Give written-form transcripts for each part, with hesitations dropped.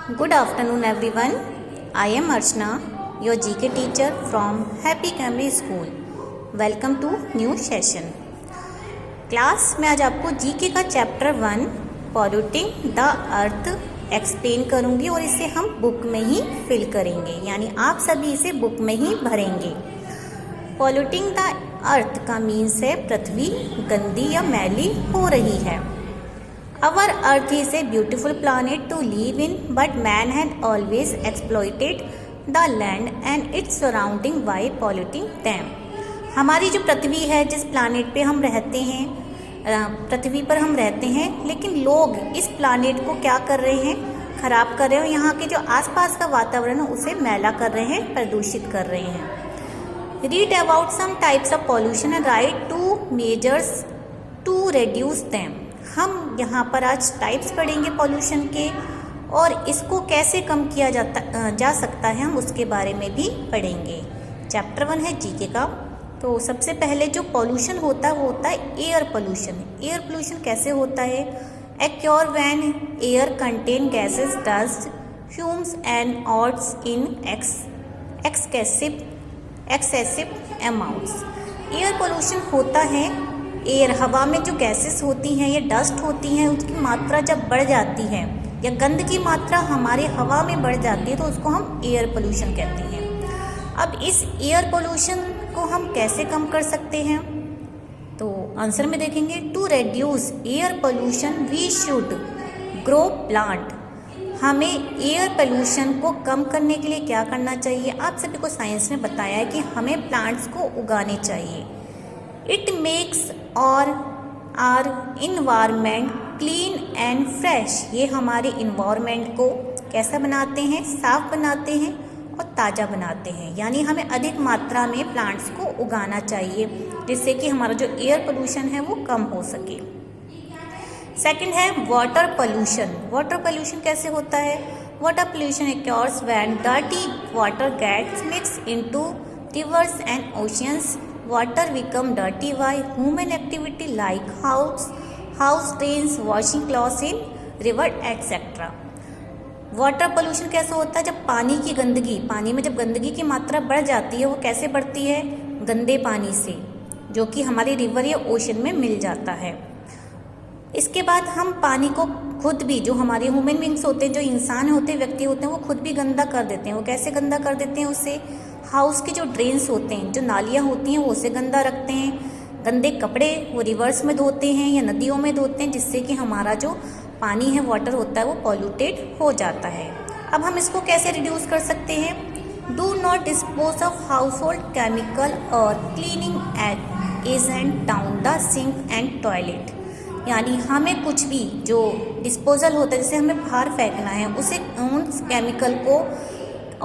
Good afternoon everyone. I am Archana, your GK teacher from Happy Camry School. Welcome to new session. Class में आज आपको GK का chapter 1 polluting the earth explain करूंगी और इसे हम बुक में ही फिल करेंगे, यानी आप सभी इसे बुक में ही भरेंगे। पॉल्यूटिंग द अर्थ का मीन्स है पृथ्वी गंदी या मैली हो रही है। Our earth is a beautiful planet to live in, but man had always exploited the land and its surrounding by polluting them. हमारी जो पृथ्वी है, जिस प्लानेट पे हम रहते हैं, पृथ्वी पर हम रहते हैं, लेकिन लोग इस प्लानेट को क्या कर रहे हैं, खराब कर रहे हैं। यहाँ के जो आसपास का वातावरण है उसे मैला कर रहे हैं, प्रदूषित कर रहे हैं। Read about some types of pollution and write 2 measures to reduce them. हम यहाँ पर आज टाइप्स पढ़ेंगे पॉल्यूशन के और इसको कैसे कम किया जा सकता है, हम उसके बारे में भी पढ़ेंगे। चैप्टर 1 है जीके का। तो सबसे पहले जो पॉल्यूशन होता है वो होता है एयर पोल्यूशन। एयर पोल्यूशन कैसे होता है? Accrue when air contain gases, dust, fumes and odds in excessive amounts. Air pollution होता है एयर, हवा में जो गैसेस होती हैं या डस्ट होती हैं उसकी मात्रा जब बढ़ जाती है या गंध की मात्रा हमारे हवा में बढ़ जाती है तो उसको हम एयर पोल्यूशन कहते हैं। अब इस एयर पोल्यूशन को हम कैसे कम कर सकते हैं? तो आंसर में देखेंगे, to reduce air pollution we should grow plant. हमें एयर पोल्यूशन को कम करने के लिए क्या करना चाहिए? आप सभी को साइंस ने बताया है कि हमें प्लांट्स को उगाने चाहिए। इट मेक्स और are environment clean and fresh. ये हमारे इन्वायरमेंट को कैसा बनाते हैं? साफ बनाते हैं और ताज़ा बनाते हैं। यानी हमें अधिक मात्रा में प्लांट्स को उगाना चाहिए जिससे कि हमारा जो एयर पोल्यूशन है वो कम हो सके। सेकंड है वाटर पोल्यूशन। वाटर पोल्यूशन कैसे होता है? Water pollution occurs when dirty water gets mixed into rivers and oceans. Water become dirty by human activity like house drains, washing clothes in river etc. Water pollution कैसे होता है? जब पानी की गंदगी, पानी में जब गंदगी की मात्रा बढ़ जाती है, वो कैसे बढ़ती है? गंदे पानी से, जो कि हमारे रिवर या ओशन में मिल जाता है। इसके बाद हम पानी को खुद भी, जो हमारे ह्यूमन बींग्स होते हैं, जो इंसान होते हैं, व्यक्ति होते हैं, वो खुद भी गंदा कर देते हैं। वो कैसे गंदा कर देते हैं? उससे हाउस के जो ड्रेन्स होते हैं, जो नालियाँ होती हैं, वो उसे गंदा रखते हैं। गंदे कपड़े वो रिवर्स में धोते हैं या नदियों में धोते हैं, जिससे कि हमारा जो पानी है, वाटर होता है, वो पॉल्यूटेड हो जाता है। अब हम इसको कैसे रिड्यूस कर सकते हैं? Do not dispose of household chemical और cleaning agent down the sink and toilet. यानी हमें कुछ भी जो डिस्पोजल होता है, जैसे हमें बाहर फेंकना है, उसे उन केमिकल को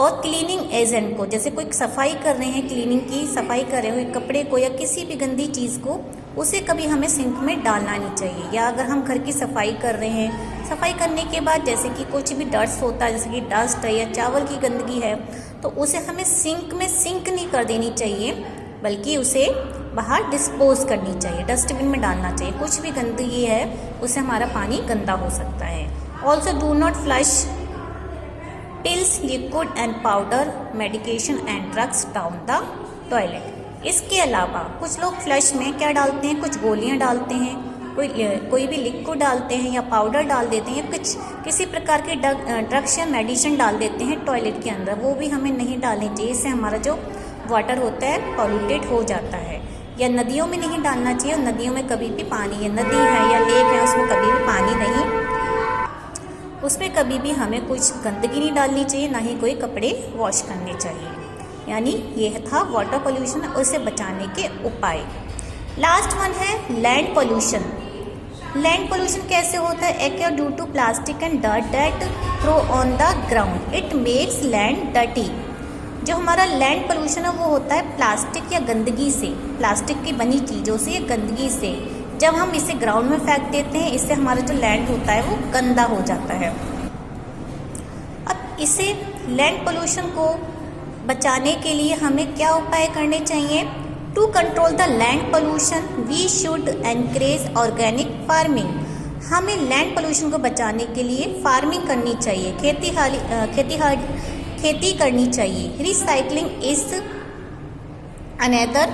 और क्लीनिंग एजेंट को, जैसे कोई सफाई कर रहे हैं, क्लीनिंग की सफाई कर रहे हो कपड़े को या किसी भी गंदी चीज़ को, उसे कभी हमें सिंक में डालना नहीं चाहिए। या अगर हम घर की सफाई कर रहे हैं, सफाई करने के बाद जैसे कि कुछ भी डस्ट होता है, जैसे कि डस्ट है या चावल की गंदगी है, तो उसे हमें सिंक में सिंक नहीं कर देनी चाहिए, बल्कि उसे बाहर डिस्पोज करनी चाहिए, डस्टबिन में डालना चाहिए। कुछ भी गंदगी है उससे हमारा पानी गंदा हो सकता है। Also do not flush pills, liquid and powder, medication and drugs down the toilet. इसके अलावा कुछ लोग फ्लश में क्या डालते हैं? कुछ गोलियां डालते हैं, कोई भी लिक्विड डालते हैं या पाउडर डाल देते हैं, कुछ किसी प्रकार के ड्रग्स या मेडिसिन डाल देते हैं टॉयलेट के अंदर। वो भी हमें नहीं डालनी चाहिए, इससे हमारा जो वाटर होता है पॉल्यूटेड हो जाता है। या नदियों में नहीं डालना चाहिए, नदियों में कभी भी पानी है, नदी है या लेक है, उसमें कभी भी पानी नहीं, उसमें कभी भी हमें कुछ गंदगी नहीं डालनी चाहिए, ना ही कोई कपड़े वॉश करने चाहिए। यानी यह था वाटर पोल्यूशन और उसे बचाने के उपाय। लास्ट वन है लैंड पोल्यूशन। लैंड पोल्यूशन कैसे होता है? Occur due to plastic and dirt that throw on the ground, it makes land dirty. जो हमारा लैंड पोल्यूशन है वो होता है प्लास्टिक या गंदगी से, प्लास्टिक की बनी चीज़ों से या गंदगी से। जब हम इसे ग्राउंड में फेंक देते हैं, इससे हमारा जो लैंड होता है वो गंदा हो जाता है। अब इसे लैंड पोल्यूशन को बचाने के लिए हमें क्या उपाय करने चाहिए? To control the land pollution we should encourage organic farming. हमें लैंड पोल्यूशन को बचाने के लिए फार्मिंग करनी चाहिए, खेती करनी चाहिए। Recycling is another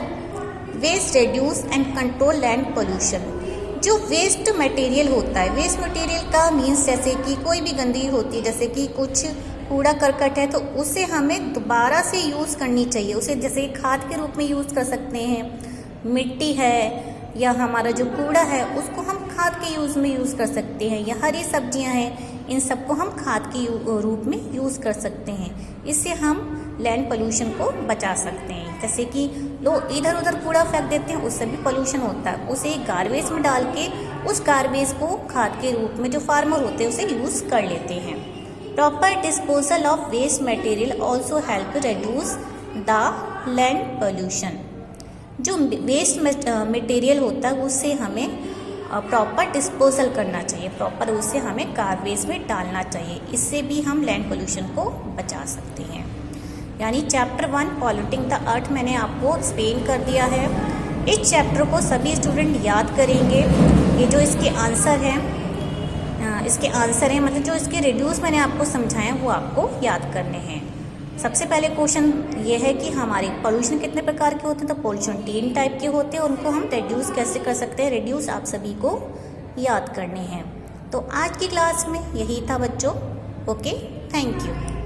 waste reduce and control land pollution. जो वेस्ट मटेरियल होता है, वेस्ट मटेरियल का मीन्स जैसे कि कोई भी गंदगी होती है, जैसे कि कुछ कूड़ा करकट है, तो उसे हमें दोबारा से यूज़ करनी चाहिए। उसे जैसे खाद के रूप में यूज़ कर सकते हैं। मिट्टी है या हमारा जो कूड़ा है उसको हम खाद के यूज़ में यूज़ कर सकते हैं, या हरी सब्जियां हैं इन सबको हम खाद के रूप में यूज़ कर सकते हैं। इससे हम लैंड पोल्यूशन को बचा सकते हैं। जैसे कि लोग इधर उधर कूड़ा फेंक देते हैं, उससे भी पोल्यूशन होता है। उसे गार्बेज में डाल के उस गार्बेज को खाद के रूप में जो फार्मर होते हैं उसे यूज़ कर लेते हैं। Proper disposal of waste material also help reduce the land pollution. जो वेस्ट मटेरियल होता है उससे हमें प्रॉपर डिस्पोजल करना चाहिए, प्रॉपर उसे हमें गार्बेज में डालना चाहिए। इससे भी हम लैंड पोल्यूशन को बचा सकते हैं। यानी चैप्टर 1 पॉल्यूटिंग द अर्थ मैंने आपको एक्सप्लेन कर दिया है। इस चैप्टर को सभी स्टूडेंट याद करेंगे। ये जो इसके आंसर हैं मतलब जो इसके रिड्यूस मैंने आपको समझाए वो आपको याद करने हैं। सबसे पहले क्वेश्चन ये है कि हमारे पोल्यूशन कितने प्रकार के होते हैं, तो पोल्यूशन 3 टाइप के होते हैं। उनको हम रिड्यूस कैसे कर सकते हैं, रिड्यूस आप सभी को याद करने हैं। तो आज की क्लास में यही था बच्चों। Okay, thank you.